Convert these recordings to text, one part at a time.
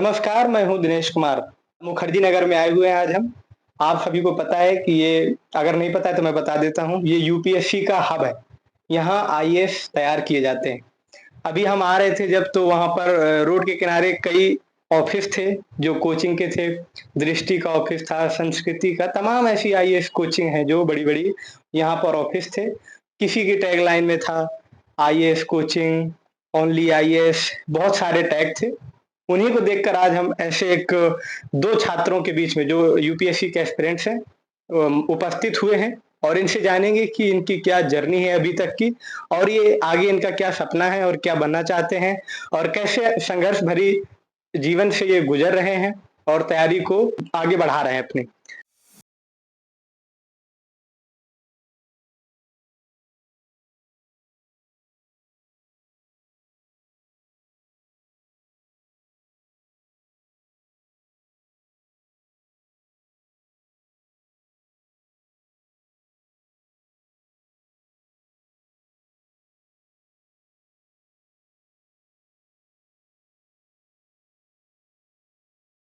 नमस्कार, मैं हूँ दिनेश कुमार। मुखर्जी नगर में आए हुए हैं आज हम। आप सभी को पता है कि ये अगर नहीं पता है तो मैं बता देता हूँ, ये यूपीएससी का हब है। यहाँ आईएएस तैयार किए जाते हैं। अभी हम आ रहे थे जब तो वहाँ पर रोड के किनारे कई ऑफिस थे, जो कोचिंग के थे। दृष्टि का ऑफिस था, संस्कृति का, तमाम ऐसी आईएएस कोचिंग है जो बड़ी-बड़ी यहाँ पर ऑफिस थे। किसी की टैगलाइन में था आईएएस कोचिंग, ओनली आईएएस, बहुत सारे टैग थे। उन्हीं को देखकर आज हम ऐसे एक 2 छात्रों के बीच में जो यूपीएससी के एस्पिरेंट्स हैं उपस्थित हुए हैं और इनसे जानेंगे कि इनकी क्या जर्नी है अभी तक की और ये आगे इनका क्या सपना है और क्या बनना चाहते हैं और कैसे संघर्ष भरी जीवन से ये गुजर रहे हैं और तैयारी को आगे बढ़ा रहे हैं अपनी।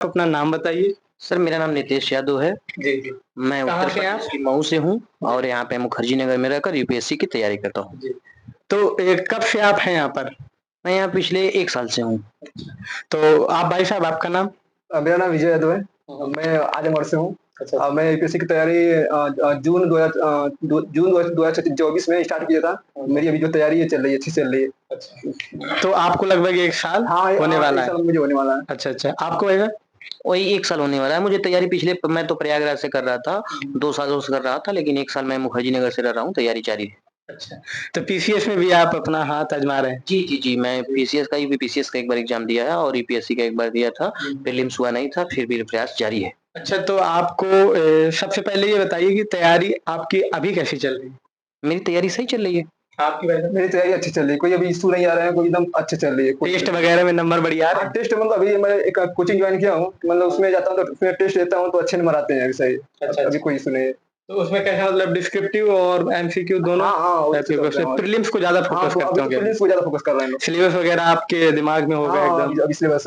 अपना नाम बताइए? सर, मेरा नाम नितेश यादव है। जी, जी। मैं कहाँ उत्तर से हैं आप? प्रदेश के मऊ से हूँ और यहाँ पे मुखर्जी नगर में रहकर यूपीएससी की तैयारी करता हूँ। जी। तो कब से आप हैं यहाँ पर? मैं यहाँ पिछले 1 साल से हूँ। तो आप भाई साहब आपका नाम? मेरा नाम विजय यादव है। मैं आजमगढ़ से हूँ। अच्छा। मैं यूपीएससी की तैयारी जून 2024 में स्टार्ट किया था। मेरी अभी जो तैयारी है चल रही है, अच्छी चल रही है। अच्छा। तो आपको लगभग 1 साल होने वाला 1 है? साल मुझे होने वाला है। अच्छा, अच्छा। आपको भैया? वही 1 साल होने वाला है। मुझे तैयारी मैं तो प्रयागराज से कर रहा था, 2 सालों से कर रहा था, लेकिन 1 साल मैं मुखर्जी नगर से रह रहा हूँ, तैयारी जारी है। अच्छा। तो पीसीएस में भी आप अपना हाथ आज़मा रहे हैं? जी, जी, जी। मैं पीसीएस का यूपीपीसीएस का एक बार एग्ज़ाम दिया है और यूपीएससी का एक बार दिया था। प्रीलिम्स हुआ नहीं था, फिर भी प्रयास जारी है। अच्छा, तो आपको सबसे पहले ये बताइए कि तैयारी आपकी अभी कैसी चल रही है? मेरी तैयारी सही चल रही है। आपकी वैसे? मेरी तैयारी अच्छी चल रही है, कोई अभी इश्यू नहीं आ रहा है, कोई एकदम अच्छे चल रही है। टेस्ट वगैरह में नंबर बढ़िया आ रहे हैं? टेस्ट मतलब अभी मैं एक कोचिंग ज्वाइन किया हूँ, मतलब उसमें जाता हूँ तो उसमें टेस्ट देता हूँ तो अच्छे नंबर आते हैं अभी सही। अच्छा, अभी कोई इश्यू नहीं है। तो उसमें कैसा मतलब डिस्क्रिप्टिव और एमसीक्यू दोनों? प्रीलिम्स को ज़्यादा फोकस करते होंगे? प्रीलिम्स को ज़्यादा फोकस कर रहे हैं लोग। सिलेबस वगैरह आपके दिमाग में होगा एकदम? अभी सिलेबस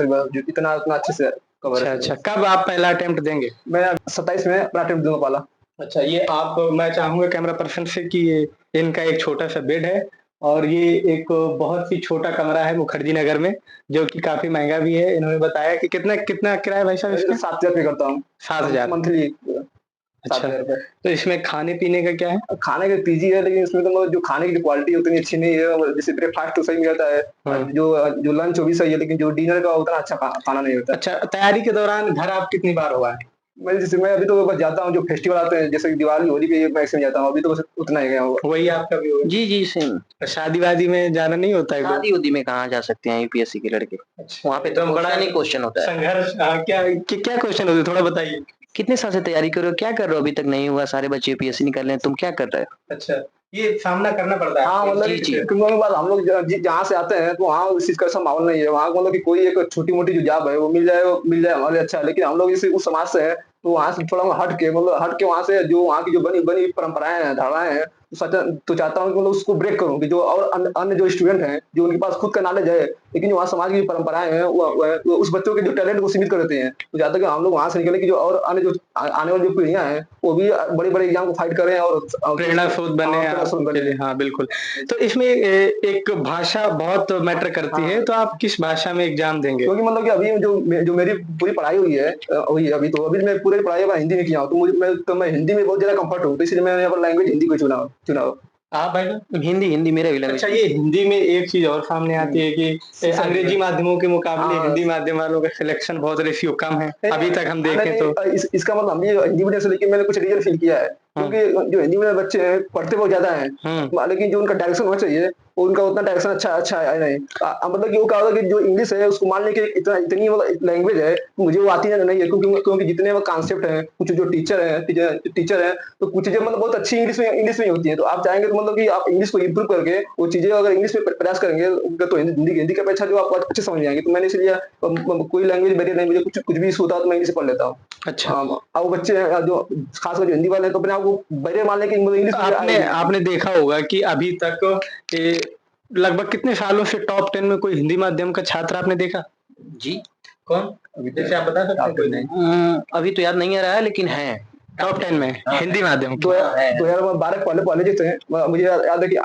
इतना उतना अच्छे से कवर है। अच्छा, कब आप पहला अटेम्प्ट देंगे? मैं 27 में अपना अटेम्प्ट दूंगा पहला। अच्छा, ये आप मैं चाहूँगा कैमरा पर्सन से कि ये इनका एक छोटा-सा बेड है और ये एक बहुत ही छोटा कमरा है मुखर्जी नगर में, जो कि काफ़ी महँगा भी है। इन्होंने बताया कि कितना कितना किराया भाई साहब इसका? 7,000 पे करता हूँ। 7,000 मंथली। अच्छा, 7,000 रुपए। तो इसमें खाने-पीने का क्या है? खाने का पीजी है, लेकिन उसमें तो मतलब जो खाने की क्वालिटी है उतनी अच्छी नहीं है। जैसे ब्रेकफास्ट तो सही मिल जाता है, जो लंच वो भी सही है, लेकिन जो डिनर का उतना अच्छा खाना नहीं होता। अच्छा, तैयारी के दौरान घर आप कितनी बार हो आए? मैं अभी तो बस जाता हूँ, जो फेस्टिवल आते हैं जैसे दिवाली, होली पे मैक्सिमम जाता हूँ। अभी तो बस उतना ही गया हूँ। वही आपका भी होगा? जी, जी, सेम। शादी-वादी में जाना नहीं होता है? शादी-उदी में कहाँ जा सकते हैं यूपीएससी के लड़के। अच्छा, वहाँ पे तो बड़ा नहीं क्वेश्चन होता है। संघर्ष क्या क्वेश्चन होते हैं थोड़ा बताइए? कितने साल से तैयारी कर रहे हो? क्या कर रहे हो? अभी तक नहीं हुआ, सारे बच्चे यूपीएससी निकाल रहे हैं, तुम क्या कर रहे हो? अच्छा, ये सामना करना पड़ता है? हाँ, मतलब जी, जी। क्योंकि बात हम लोग जहाँ से आते हैं तो वहाँ उस चीज़ का ऐसा माहौल नहीं है। वहाँ मतलब कि कोई एक छोटी-मोटी जो जॉब है वो मिल जाए हमारे लिए अच्छा है। लेकिन हम लोग इसी उस समाज से हैं, तो वहाँ से थोड़ा हट के वहाँ से जो वहाँ की जो बनी बनी परंपराएँ हैं, धारणाएँ हैं, तो चाहता हूँ कि मतलब उसको ब्रेक करूँ कि जो और अन्य जो स्टूडेंट हैं, जो उनके पास खुद का नॉलेज है, लेकिन वहाँ समाज की परंपराएँ हैं, वो उस बच्चों के जो टैलेंट को सीमित कर देते हैं। तो चाहता हूँ कि हम लोग वहाँ से निकलें कि जो और अन्य जो आने वाली जो पीढ़ियाँ हैं, वो भी बड़े-बड़े एग्ज़ाम को फाइट करें और प्रेरणा स्रोत बने प्रेरणा आपके लिए। हाँ, बिल्कुल। तो इसमें एक भाषा बहुत मैटर करती है, तो आप किस भाषा में एग्ज़ाम देंगे? क्योंकि मतलब कि अभी जो मेरी पूरी पढ़ाई हुई है अभी मैं पूरी पढ़ाई मैं हिंदी में किया हूँ, तो मैं हिंदी में बहुत ज़्यादा कम्फर्ट हूँ, तो इसलिए मैंने यहाँ पर लैंग्वेज हिंदी को चुना। आप भाई साहब? हिंदी मेरा भी लैंग्वेज। अच्छा, ये हिंदी में एक चीज़ और सामने आती है कि अंग्रेजी माध्यमों के मुकाबले हिंदी माध्यम वालों का सिलेक्शन बहुत रेशियो कम है। अभी तक हम देखें तो इसका मतलब हमने हिंदी मीडियम से लेके मैंने कुछ रीजन फील किया है, क्योंकि जो हिंदी मीडियम बच्चे हैं पढ़ते बहुत ज़्यादा हैं, लेकिन जो उनका डायरेक्शन होना चाहिए उनका उतना डायरेक्शन अच्छा है नहीं। मतलब कि वो क्या होता है कि जो इंग्लिश है उसको मान लेके इतनी मतलब लैंग्वेज है, मुझे वो आती नहीं है, क्योंकि जितने वो कॉन्सेप्ट हैं, कुछ जो टीचर हैं, तो कुछ चीज़ें मतलब बहुत अच्छी इंग्लिश में होती हैं। तो आप चाहेंगे तो मतलब कि आप इंग्लिश को इम्प्रूव करके वो चीज़ें अगर इंग्लिश में प्रयास करेंगे तो हिंदी की अपेक्षा जो आप अच्छे समझ जाएँगे। तो मैंने इसलिए कोई लैंग्वेज बैरियर नहीं, मुझे कुछ भी इश्यू होता है तो मैं इंग्लिश पढ़ लेता हूँ। अच्छा। अब बच्चे जो खासकर जो हिंदी वाले हैं तो अपने आप को बैरियर मान लें कि इंग्लिश आपने देखा होगा कि अभी तक लगभग कितने सालों से टॉप 10 में कोई हिंदी माध्यम का छात्र आपने देखा? जी। कौन जैसे आप बता सकते हैं कोई नहीं? अभी तो याद नहीं आ रहा है लेकिन है टॉप 10 में हिंदी माध्यम दो हजार बारह पहले जो थे मुझे याद है कि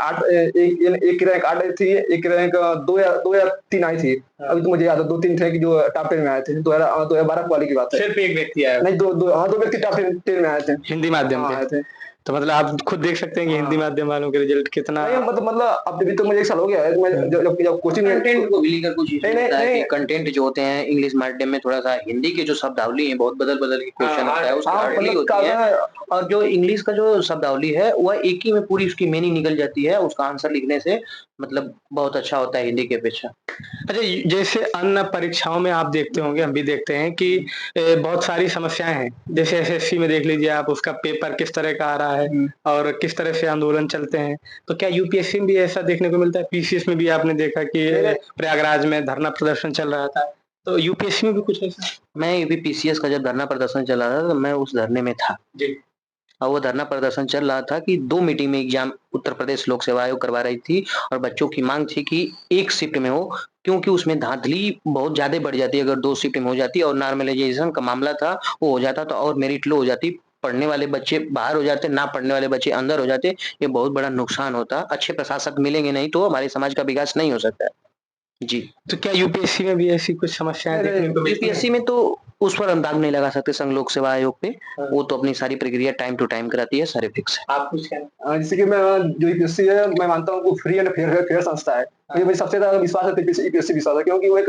एक रैंक 8 आई थी, एक रैंक 2 या 3 आई थी। अभी तो मुझे याद है 2-3 थे कि जो टॉप 10 में आए थे। 2012 वाले की बात है। सिर्फ एक व्यक्ति आया नहीं, दो व्यक्ति टॉप 10 में आए थे हिंदी माध्यम आए के। थे। तो मतलब आप खुद देख सकते हैं कि हिंदी माध्यम वालों के रिजल्ट कितना मतलब अब भी तो मुझे 1 साल हो गया है। मैं जब कोचिंग में कंटेंट को भी लेकर कुछ इशू नहीं, होता है नहीं, कि कंटेंट जो होते हैं इंग्लिश मीडियम में थोड़ा सा हिंदी के जो शब्दावली है बहुत बदल के क्वेश्चन होता है, उसकी हार्डली होती है। और जो इंग्लिश का जो शब्दावली है वह एक ही में पूरी उसकी मीनिंग निकल जाती है, उसका आंसर लिखने से मतलब बहुत अच्छा होता है हिंदी के अपेक्षा। अच्छा, जैसे अन्य परीक्षाओं में आप देखते होंगे, हम भी देखते हैं कि बहुत सारी समस्याएं हैं। जैसे एसएससी में देख लीजिए आप, उसका पेपर किस तरह का आ रहा है और किस तरह से आंदोलन चलते हैं। तो क्या यूपीएससी में भी ऐसा देखने को मिलता है? पीसीएस में भी आपने देखा कि प्रयागराज में धरना प्रदर्शन चल रहा था, तो यूपीएससी में भी कुछ ऐसा? मैं भी पीसीएस का जब धरना प्रदर्शन चल रहा था तो मैं उस धरने में था जी। और वो धरना प्रदर्शन चल रहा था कि 2 मीटिंग में एग्जाम उत्तर प्रदेश लोक सेवा आयोग करवा रही थी और बच्चों की मांग थी कि एक शिफ्ट में हो, क्योंकि उसमें धांधली बहुत ज़्यादा बढ़ जाती है। अगर 2 शिफ्ट में हो जाती और नॉर्मलाइजेशन का मामला था वो हो जाता तो और मेरिट लो हो जाती, पढ़ने वाले बच्चे बाहर हो जाते, ना पढ़ने वाले बच्चे अंदर हो जाते, ये बहुत बड़ा नुकसान होता। अच्छे प्रशासक मिलेंगे नहीं तो हमारे समाज का विकास नहीं हो सकता है। जी। तो क्या यूपीएससी में भी ऐसी कुछ समस्याएं देखने को मिलती हैं? यूपीएससी में तो उस पर अंदाज नहीं लगा सकते संघ लोक सेवा आयोग पे, वो तो अपनी सारी प्रक्रिया टाइम टू टाइम कराती है, सारे फिक्स है। आप कुछ कहना? जैसे कि मैं जो यूपीएससी है मैं मानता हूँ वो फ्री एंड फेयर संस्था है। ये मुझे सबसे ज्यादा विश्वास है यूपीएससी विश्वास है, क्योंकि वो एक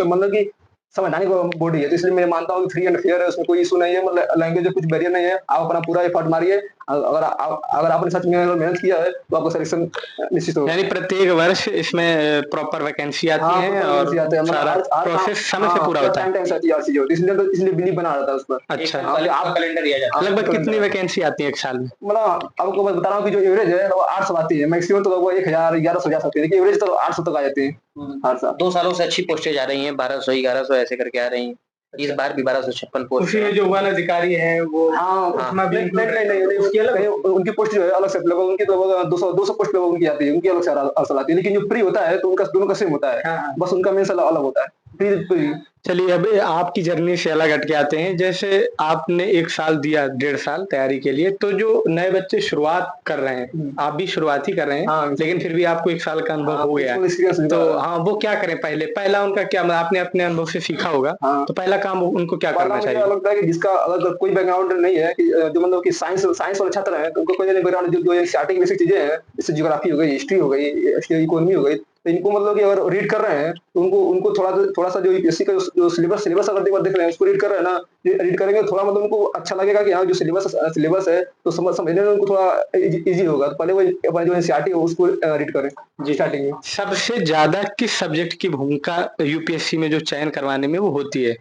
मतलब कि संवैधानिक बॉडी है। तो इसलिए मैं मानता हूँ कि फ्री एंड फेयर है, उसमें कोई इशू नहीं है। मतलब लैंग्वेज में कुछ बैरियर नहीं है। आप अपना पूरा एफर्ट मारिए, अगर आपने सच में मेहनत किया है तो आपको सिलेक्शन निश्चित होगा। यानी प्रत्येक वर्ष इसमें प्रॉपर वैकेंसी आती है और सारा प्रोसेस समय से पूरा होता है। टाइम से आती है चीज़ होती है, इसलिए बिलीव बना रहता है उस पर। अच्छा, आप कैलेंडर दिया जाता है। लगभग कितनी वैकेंसी आती है एक साल में? मतलब आपको मैं बता रहा हूँ कि जो एवरेज है वो 800 आती है, मैक्सिमम तो वो 1000 1100 जा सकती है, लेकिन एवरेज तो 800 तक आ जाती है हर साल। 2 सालों से अच्छी पोस्टें जा रही हैं, 1200 1100 ऐसे करके आ रही हैं। इस बार भी 1256 पोस्ट उसी में जो वन अधिकारी हैं वो उसमें भी नहीं, उसकी अलग उनकी पोस्ट जो है अलग से लगभग उनकी लगभग 200 पोस्ट लगभग उनकी आती है, उनकी अलग से असल आती है। लेकिन जो फ्री होता है तो उनका दोनों का सेम होता है, बस उनका मेंस अलग होता है। फ्री चलिए, अब आपकी जर्नी से अलग हट के आते हैं। जैसे आपने 1 साल दिया, 1.5 साल तैयारी के लिए, तो जो नए बच्चे शुरुआत कर रहे हैं, आप भी शुरुआत ही कर रहे हैं, लेकिन फिर भी आपको 1 साल का अनुभव हो गया है। तो हाँ, वो क्या करें पहला उनका क्या, मतलब आपने अपने अनुभव से सीखा होगा, तो पहला काम उनको क्या करना चाहिए? मुझे लगता है कि जिसका अगर कोई बैकग्राउंड नहीं है, कि जो मतलब कि साइंस वाले छात्र हैं, तो उनको कोई बैकग्राउंड जो स्टार्टिंग बेसिक चीजें हैं, जैसे ज्योग्राफी हो गई, हिस्ट्री हो गई, इकोनॉमी हो गई, तो इनको मतलब कि अगर रीड कर रहे हैं तो उनको थोड़ा सा जो यूपीएससी का जो सिलेबस अगर एक बार देख रहे हैं, उसको रीड कर रहे हैं ना, रीड करेंगे थोड़ा मतलब उनको अच्छा लगेगा कि हाँ जो सिलेबस है तो समझने में उनको थोड़ा इजी होगा। तो पहले वो अपने जो एनसीईआरटी है उसको रीड करें जी स्टार्टिंग में। सबसे ज्यादा किस सब्जेक्ट की भूमिका यूपीएससी में जो चयन करवाने में वो होती है?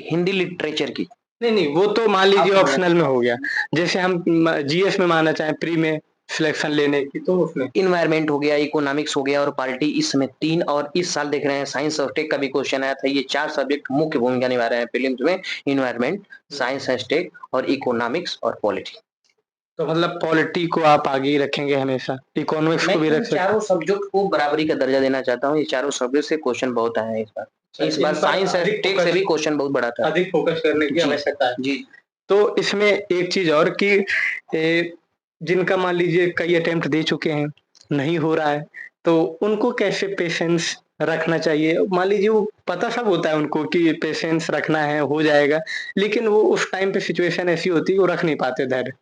हिंदी लिटरेचर की। नहीं, वो तो मान लीजिए ऑप्शनल में हो गया। जैसे हम जीएस में मानना चाहें, प्री में सिलेक्शन लेने की, तो उसमें इन्वायरमेंट हो गया, इकोनॉमिक्स हो गया और पॉलिटी, इसमें 3, और इस साल देख रहे हैं साइंस और टेक का भी क्वेश्चन आया था। ये 4 सब्जेक्ट मुख्य भूमिका निभा रहे हैं प्रीलिम्स में, इन्वायरमेंट, साइंस एंड टेक और इकोनॉमिक्स और पॉलिटी। तो मतलब पॉलिटी को आप आगे ही रखेंगे हमेशा, इकोनॉमिक्स को भी रख सकते? चारों सब्जेक्ट को बराबरी का दर्जा देना चाहता हूँ। ये चारों सब्जेक्ट से क्वेश्चन बहुत आए हैं इस बार साइंस एंड टेक से भी क्वेश्चन बहुत बड़ा था। अधिक फोकस करने की आवश्यकता है जी। तो इसमें एक चीज और कि जिनका मान लीजिए कई अटेम्प्ट दे चुके हैं, नहीं हो रहा है, तो उनको कैसे पेशेंस रखना चाहिए? मान लीजिए वो पता सब होता है उनको कि पेशेंस रखना है, हो जाएगा, लेकिन वो उस टाइम पे सिचुएशन ऐसी होती है वो रख नहीं पाते धैर्य,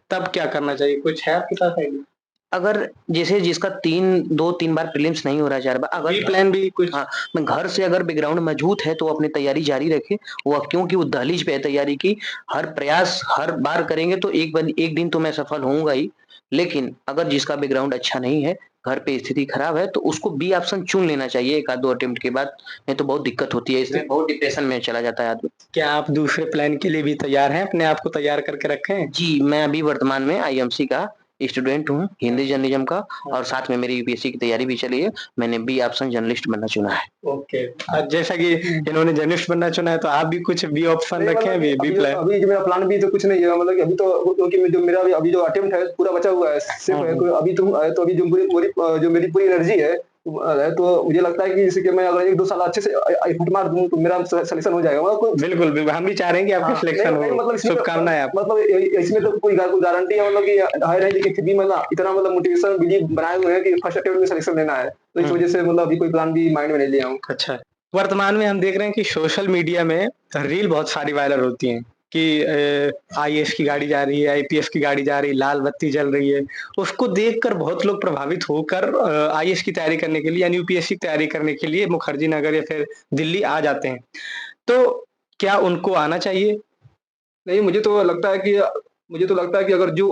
तब क्या करना चाहिए? कुछ है आपके पास आइडिया? अगर जैसे जिसका 2-3 बार प्रीलिम्स नहीं हो रहा है, 4 बार, अगर प्लान भी कुछ, हाँ, मैं घर से अगर बैकग्राउंड मजबूत है तो अपनी तैयारी जारी रखे। वो क्योंकि वो दहलीज पे है तैयारी की, हर प्रयास हर बार करेंगे तो एक दिन तो मैं सफल होऊंगा ही। लेकिन अगर जिसका बैकग्राउंड अच्छा नहीं है, घर पे स्थिति खराब है, तो उसको बी ऑप्शन चुन लेना चाहिए 1-2 अटेम्प्ट के बाद, नहीं तो बहुत दिक्कत होती है, इससे बहुत डिप्रेशन में चला जाता है आदमी। क्या आप दूसरे प्लान के लिए भी तैयार हैं? अपने आप को तैयार करके रखे हैं? जी, मैं अभी वर्तमान में आईएमसी का स्टूडेंट हूँ, हिंदी जर्नलिज्म का, और साथ में मेरी यूपीएससी की तैयारी भी चली है। मैंने बी ऑप्शन जर्नलिस्ट बनना चुना है। ओके, जैसा कि इन्होंने जर्नलिस्ट बनना चुना है, तो आप भी कुछ बी ऑप्शन रखे हैं? B plan? अभी जो मेरा प्लान भी तो कुछ नहीं है, मतलब कि अभी तो क्योंकि जो मेरा अभी जो अटेम्प्ट है पूरा बचा हुआ है, सिर्फ है। अभी जो मेरी पूरी एनर्जी है तो मुझे लगता है कि जैसे कि मैं अगर 1-2 साल अच्छे से एफर्ट मार दूँ तो मेरा सिलेक्शन हो जाएगा। मतलब कोई बिल्कुल, बिल्कुल, हम भी चाह रहे हैं कि आपका हाँ, सिलेक्शन नहीं हो। मतलब इसमें शुभकामनाएँ आपको। मतलब इसमें तो कोई गारंटी है मतलब कि है नहीं, लेकिन फिर भी मतलब इतना मतलब मोटिवेशन बिलीव बनाए हुए हैं कि फर्स्ट अटेम्प्ट में सिलेक्शन लेना है। तो इस हुँ। वजह से मतलब अभी कोई प्लान भी माइंड में नहीं लिया हूँ। अच्छा। वर्तमान में हम देख रहे हैं कि सोशल मीडिया में रील बहुत सारी वायरल होती हैं कि आईएएस की गाड़ी जा रही है, आईपीएस की गाड़ी जा रही है, लाल बत्ती जल रही है। उसको देखकर बहुत लोग प्रभावित होकर आईएएस की तैयारी करने के लिए यानी यूपीएससी की तैयारी करने के लिए मुखर्जी नगर या फिर दिल्ली आ जाते हैं। तो क्या उनको आना चाहिए? नहीं, मुझे तो लगता है कि अगर जो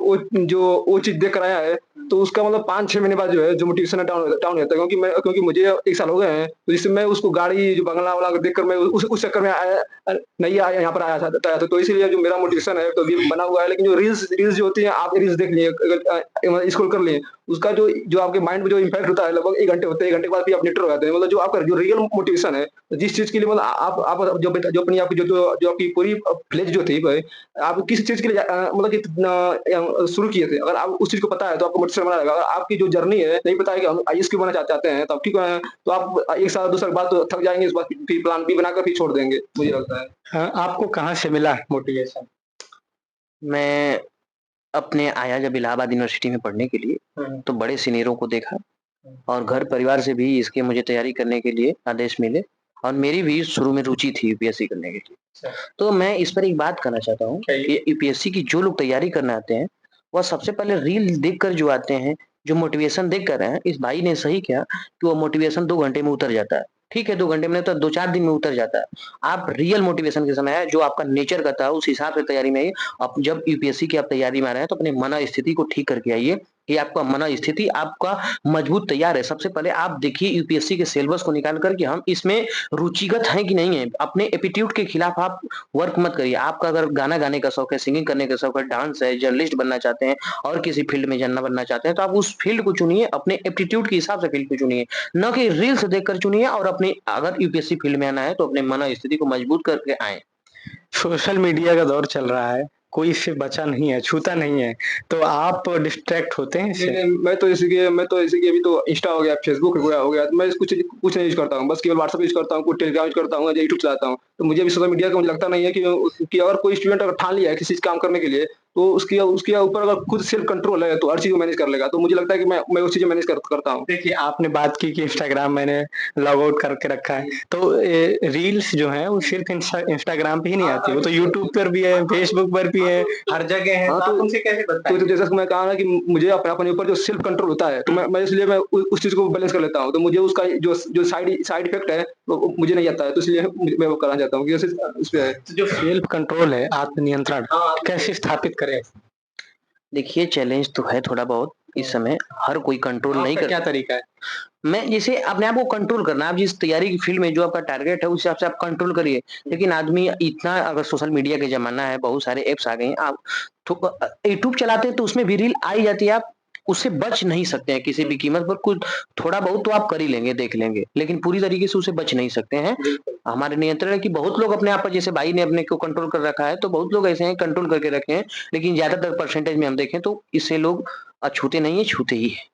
वो चीज़ देख कर आया है, तो उसका मतलब 5-6 महीने बाद जो है, जो मोटिवेशन है डाउन हो जाता है। क्योंकि मुझे 1 साल हो गए हैं, तो इससे मैं उसको गाड़ी, जो बंगला-वंगला देखकर मैं उस चक्कर में नहीं आया, यहाँ पर आया था। तो इसीलिए जो मेरा मोटिवेशन है, तो अभी बना हुआ है। लेकिन जो रील्स रील्स जो होती हैं, आप रील्स देख लिए, स्क्रॉल कर लिए, उसका जो जो आपके माइंड में जो इम्पैक्ट होता है, लगभग 1 घंटे होते हैं। 1 घंटे के बाद फिर आप न्यूट्रल हो जाते हैं। मतलब जो आपका जो रियल मोटिवेशन है, जिस चीज़ के लिए मतलब आप जो अपनी आपकी जो आपकी पूरी फ्लेज जो थी भाई, आप किस चीज़ के लिए मतलब कि शुरू किए थे? अगर आप उस चीज़ को पता है तो आपको मोटिवेशन बना रहेगा। अगर आपकी जो जर्नी है नहीं पता है कि हम आईएएस क्यों बनना चाहते हैं, तो आप ठीक है, तो आप 1 साल 2 साल बाद तो थक जाएँगे, उसके बाद फिर प्लान बी बनाकर फिर छोड़ देंगे, मुझे लगता है। हाँ, आपको कहाँ से मिला मोटिवेशन? मैं अपने आया जब इलाहाबाद यूनिवर्सिटी में पढ़ने के लिए, हुँ, तो बड़े सीनियरों को देखा हुँ। और घर परिवार से भी इसके मुझे तैयारी करने के लिए आदेश मिले और मेरी भी शुरू में रुचि थी यूपीएससी करने के लिए। अच्छा, तो मैं इस पर एक बात कहना चाहता हूँ कहिए। कि यूपीएससी की जो लोग तैयारी करने आते हैं, वह सबसे पहले रील देखकर जो आते हैं, जो मोटिवेशन देख कर आए हैं, इस भाई ने सही किया कि वो मोटिवेशन 2 घंटे में उतर जाता है। ठीक है, 2 घंटे में नहीं तो 2-4 दिन में उतर जाता है। आप रियल मोटिवेशन के समय है, जो आपका नेचर का था, उस हिसाब से तैयारी में आइए। आप जब यूपीएससी की आप तैयारी में आ रहे हैं, तो अपने मन स्थिति को ठीक करके आइए कि आपका मन स्थिति आपका मजबूत तैयार है। सबसे पहले आप देखिए यूपीएससी के सिलेबस को निकाल कर कि हम इसमें रुचिगत हैं कि नहीं है। अपने एप्टीट्यूड के खिलाफ आप वर्क मत करिए। आपका अगर गाना गाने का शौक है, सिंगिंग करने का शौक है, डांस है, जर्नलिस्ट बनना चाहते हैं और किसी फील्ड में जानना बनना चाहते हैं, तो आप उस फील्ड को चुनिए, अपने एप्टीट्यूड के हिसाब से फील्ड को चुनिए, ना कि रील्स देखकर चुनिए और अपनी अगर यूपीएससी फील्ड में आना है, तो अपने मन स्थिति को मजबूत करके आएँ। सोशल मीडिया का दौर चल रहा है, कोई इससे बचा नहीं है, छूता नहीं है, तो आप डिस्ट्रैक्ट होते हैं नहीं, इससे? नहीं, मैं तो जैसे कि अभी तो इंस्टा हो गया, फेसबुक हो गया, तो मैं कुछ नहीं यूज़ करता हूँ, बस केवल व्हाट्सएप यूज़ करता हूँ, कुछ टेलीग्राम यूज़ करता हूँ या यूट्यूब चलाता हूँ। तो मुझे अभी सोशल मीडिया का मुझे लगता नहीं है कि अगर कोई स्टूडेंट अगर ठान लिया है किसी चीज़ काम करने के लिए, तो उसके उसके ऊपर अगर खुद सेल्फ कंट्रोल है, तो हर चीज़ को मैनेज कर लेगा। तो मुझे लगता है कि मैं वो चीज़ें मैनेज करता हूँ। देखिए, आपने बात की कि इंस्टाग्राम मैंने लॉग आउट करके रखा है, तो रील्स जो हैं वो सिर्फ़ इंस्टाग्राम पे ही नहीं हाँ, आती, वो तो यूट्यूब पर भी है, फेसबुक पर भी है, हर जगह है, हाँ, तो आप उनसे कैसे तो बचाएँगे? जैसा कि मैं कहा ना कि मुझे अपने ऊपर जो सेल्फ कंट्रोल होता है, तो मैं इसलिए मैं उ उस चीज़ को बैलेंस कर लेता हूँ। तो मुझे उसका जो जो साइड इफ़ेक्ट है, वो मुझे नहीं आता है, तो इसलिए मैं वो करना चाहता हूँ कि जैसे उस पे है। तो जो सेल्फ कंट्रोल है, आत्मनियंत्रण, कैसे स्थापित करें? देखिए चैलेंज तो है थोड़ा बहुत इस हुँ, समय, हर कोई कंट्रोल नहीं आपका कर क्या तरीका है? मैं जैसे अपने आप को कंट्रोल करना, आप जिस तैयारी की फील्ड में जो आपका टारगेट है, उस हिसाब से आप कंट्रोल करिए। लेकिन आदमी इतना अगर सोशल मीडिया का ज़माना है, बहुत सारे ऐप्स आ गए हैं, आप यूट्यूब चलाते हैं तो उसमें भी रील आ ही जाती है, आप उससे बच नहीं सकते हैं किसी भी कीमत पर। कुछ थोड़ा बहुत तो आप कर ही लेंगे, देख लेंगे, लेकिन पूरी तरीके से उससे बच नहीं सकते हैं। बिल्कुल। हमारे नियंत्रण है कि बहुत लोग अपने आप पर जैसे भाई ने अपने को कंट्रोल कर रखा है, तो बहुत लोग ऐसे हैं कंट्रोल करके रखे हैं, लेकिन ज़्यादातर परसेंटेज में हम देखें तो इससे लोग छूते नहीं है, छूते ही हैं।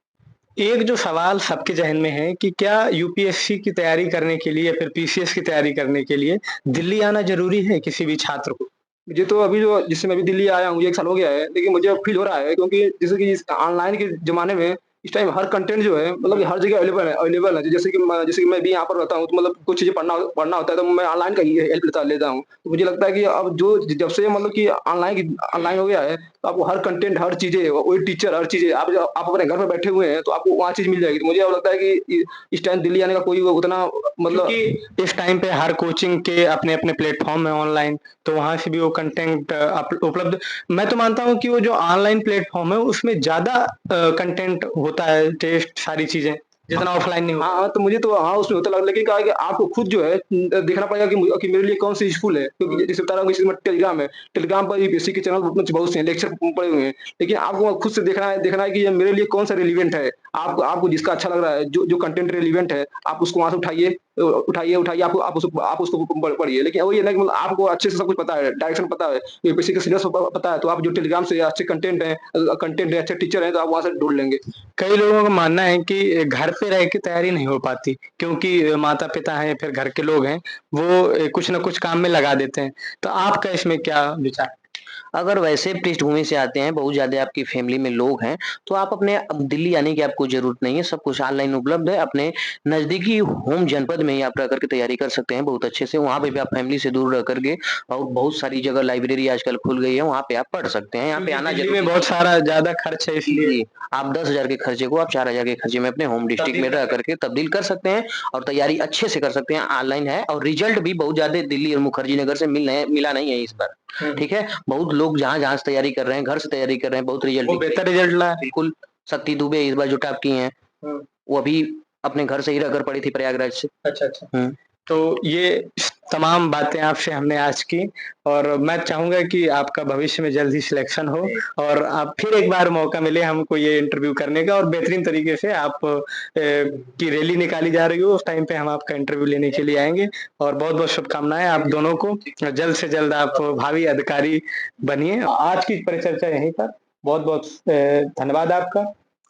एक जो सवाल सबके ज़हन में है कि क्या यूपीएससी की तैयारी करने के लिए या फिर पीसीएस की तैयारी करने के लिए दिल्ली आना ज़रूरी है किसी भी छात्र को? मुझे तो अभी जो जिससे मैं अभी दिल्ली आया हूँ, 1 साल हो गया है, लेकिन मुझे अब फ़ील हो रहा है क्योंकि जैसे कि इस ऑनलाइन के ज़माने में इस टाइम हर कंटेंट जो है मतलब कि हर जगह अवेलेबल है। जैसे कि मैं भी यहाँ पर रहता हूँ, तो मतलब कुछ चीज़ें पढ़ना होता है, तो मैं ऑनलाइन का ही हेल्प लेता हूँ। तो मुझे लगता है कि अब जो जब से मतलब कि ऑनलाइन हो गया है, तो आपको हर कंटेंट, हर चीज़ें, वही टीचर, हर चीज़ें आप अपने घर में बैठे हुए हैं, तो आपको वहाँ चीज़ मिल जाएगी। तो मुझे अब लगता है कि इस टाइम दिल्ली आने का कोई उतना मतलब क्योंकि इस टाइम पे हर कोचिंग के अपने-अपने प्लेटफ़ॉर्म हैं ऑनलाइन, तो वहाँ से भी वो कंटेंट उपलब्ध मैं तो मानता हूँ कि वो जो ऑनलाइन प्लेटफ़ॉर्म है उसमें ज़्यादा कंटेंट होता है, टेस्ट सारी चीज़ें, जितना ऑफ़लाइन नहीं हाँ, होता। हाँ, तो मुझे तो हाँ, उसमें होता लगा, लेकिन क्या है कि आपको खुद जो है देखना पड़ेगा कि मेरे लिए कौन-सी यूज़फुल है। क्योंकि जैसे बता रहा हूँ, जैसे टेलीग्राम है, टेलीग्राम पर यूपीएससी के चैनल बहुत से हैं, लेक्चर पड़े हुए हैं। लेकिन आपको खुद से देखना है कि ये मेरे लिए कौन-सा रिलेवेंट है। आपको आपको जिसका अच्छा लग रहा है, जो जो कंटेंट रिलेवेंट है, आप उसको वहाँ से उठाइए, उठाइए, आप उसको पढ़िए। लेकिन वही है ना कि मतलब आपको अच्छे से सब कुछ पता है, डायरेक्शन पता है, यूपीएससी का सिलेबस पता है, तो आप जो टेलीग्राम से अच्छे कंटेंट है, अच्छे टीचर हैं, तो आप वहाँ से ढूँढ लेंगे। कई लोगों का मानना है कि घर पे रह के तैयारी नहीं हो पाती, क्योंकि माता पिता हैं, फिर घर के लोग हैं, वो कुछ ना कुछ काम में लगा देते हैं। तो आपका इसमें क्या विचार? अगर वैसे पृष्ठभूमि से आते हैं, बहुत ज़्यादा आपकी फैमिली में लोग हैं, तो आप अपने अब दिल्ली आने की आपको ज़रूरत नहीं है, सब कुछ ऑनलाइन उपलब्ध है। अपने नज़दीकी होम जनपद में ही आप रह कर के तैयारी कर सकते हैं बहुत अच्छे से। वहाँ पे भी आप फैमिली से दूर रह कर के और बहुत सारी जगह लाइब्रेरी आजकल खुल गई है, वहाँ पे आप पढ़ सकते हैं। यहाँ पे क्योंकि आना दिल्ली ज़रूरी में बहुत सारा ज़्यादा खर्च है, इसलिए जी, आप 10,000 के खर्चे को आप 4,000 के खर्चे में अपने होम डिस्ट्रिक्ट में रह करके तब्दील कर सकते हैं और तैयारी अच्छे से कर सकते हैं। ऑनलाइन है और रिज़ल्ट भी बहुत ज़्यादा दिल्ली और मुखर्जी नगर से मिला नहीं है इस बार। हुँ, ठीक है? बहुत लोग जहाँ-जहाँ से तैयारी कर रहे हैं, घर से तैयारी कर रहे हैं, बहुत रिज़ल्ट वो बेहतर रिज़ल्ट ला रहे हैं। बिल्कुल, शक्ति दुबे इस बार जो टॉप की हैं, हुँ, वो अभी अपने घर से ही रहकर पढ़ी थी प्रयागराज से। अच्छा, अच्छा। हुँ। तो ये तमाम बातें आपसे हमने आज की, और मैं चाहूँगा कि आपका भविष्य में जल्द ही सिलेक्शन हो और आप फिर एक बार मौका मिले हमको ये इंटरव्यू करने का, और बेहतरीन तरीके से आप की रैली निकाली जा रही हो, उस टाइम पे हम आपका इंटरव्यू लेने के लिए आएँगे, और बहुत-बहुत शुभकामनाएँ आप दोनों को। जल्द से जल्द आप भावी अधिकारी बनिए। आज की परिचर्चा यहीं पर। बहुत-बहुत धन्यवाद आपका।